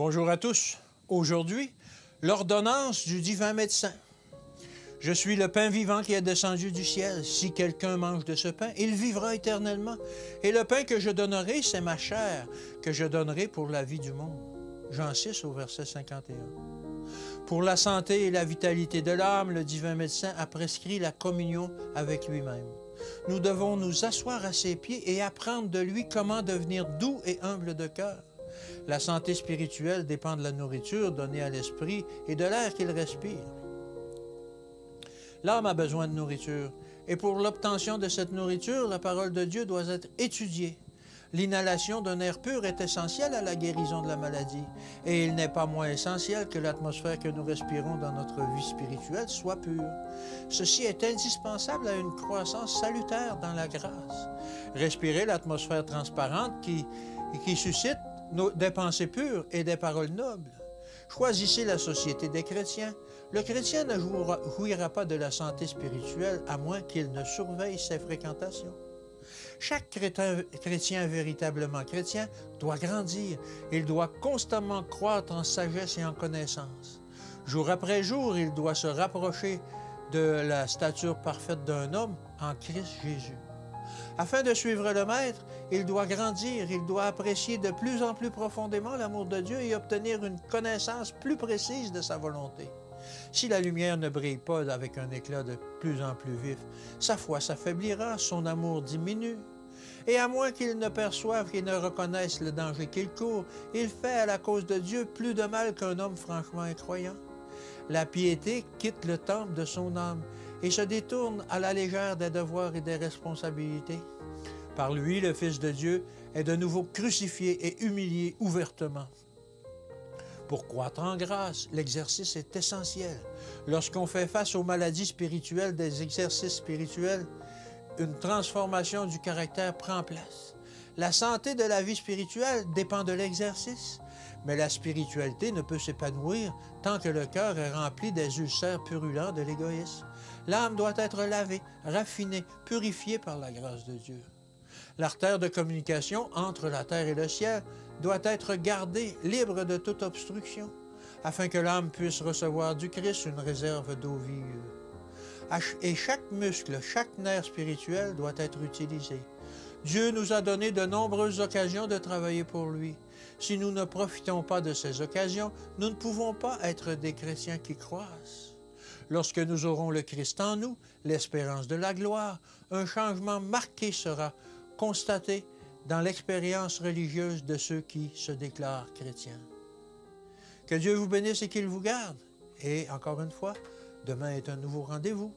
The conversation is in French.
Bonjour à tous. Aujourd'hui, l'ordonnance du divin médecin. Je suis le pain vivant qui est descendu du ciel. Si quelqu'un mange de ce pain, il vivra éternellement. Et le pain que je donnerai, c'est ma chair, que je donnerai pour la vie du monde. Jean 6 au verset 51. Pour la santé et la vitalité de l'âme, le divin médecin a prescrit la communion avec lui-même. Nous devons nous asseoir à ses pieds et apprendre de lui comment devenir doux et humble de cœur. La santé spirituelle dépend de la nourriture donnée à l'esprit et de l'air qu'il respire. L'âme a besoin de nourriture, et pour l'obtention de cette nourriture, la parole de Dieu doit être étudiée. L'inhalation d'un air pur est essentielle à la guérison de la maladie, et il n'est pas moins essentiel que l'atmosphère que nous respirons dans notre vie spirituelle soit pure. Ceci est indispensable à une croissance salutaire dans la grâce. Respirer l'atmosphère transparente qui suscite des pensées pures et des paroles nobles. Choisissez la société des chrétiens. Le chrétien ne jouira pas de la santé spirituelle à moins qu'il ne surveille ses fréquentations. Chaque chrétien véritablement chrétien doit grandir. Il doit constamment croître en sagesse et en connaissance. Jour après jour, il doit se rapprocher de la stature parfaite d'un homme en Christ Jésus. Afin de suivre le Maître, il doit grandir, il doit apprécier de plus en plus profondément l'amour de Dieu et obtenir une connaissance plus précise de sa volonté. Si la lumière ne brille pas avec un éclat de plus en plus vif, sa foi s'affaiblira, son amour diminue. Et à moins qu'il ne perçoive et ne reconnaisse le danger qu'il court, il fait à la cause de Dieu plus de mal qu'un homme franchement incroyant. La piété quitte le temple de son âme et se détourne à la légère des devoirs et des responsabilités. Par lui, le Fils de Dieu est de nouveau crucifié et humilié ouvertement. Pour croître en grâce, l'exercice est essentiel. Lorsqu'on fait face aux maladies spirituelles des exercices spirituels, une transformation du caractère prend place. La santé de la vie spirituelle dépend de l'exercice, mais la spiritualité ne peut s'épanouir tant que le cœur est rempli des ulcères purulents de l'égoïsme. L'âme doit être lavée, raffinée, purifiée par la grâce de Dieu. L'artère de communication entre la terre et le ciel doit être gardée libre de toute obstruction, afin que l'âme puisse recevoir du Christ une réserve d'eau vive. Et chaque muscle, chaque nerf spirituel doit être utilisé. Dieu nous a donné de nombreuses occasions de travailler pour lui. Si nous ne profitons pas de ces occasions, nous ne pouvons pas être des chrétiens qui croissent. Lorsque nous aurons le Christ en nous, l'espérance de la gloire, un changement marqué sera constaté dans l'expérience religieuse de ceux qui se déclarent chrétiens. Que Dieu vous bénisse et qu'il vous garde. Et encore une fois, demain est un nouveau rendez-vous.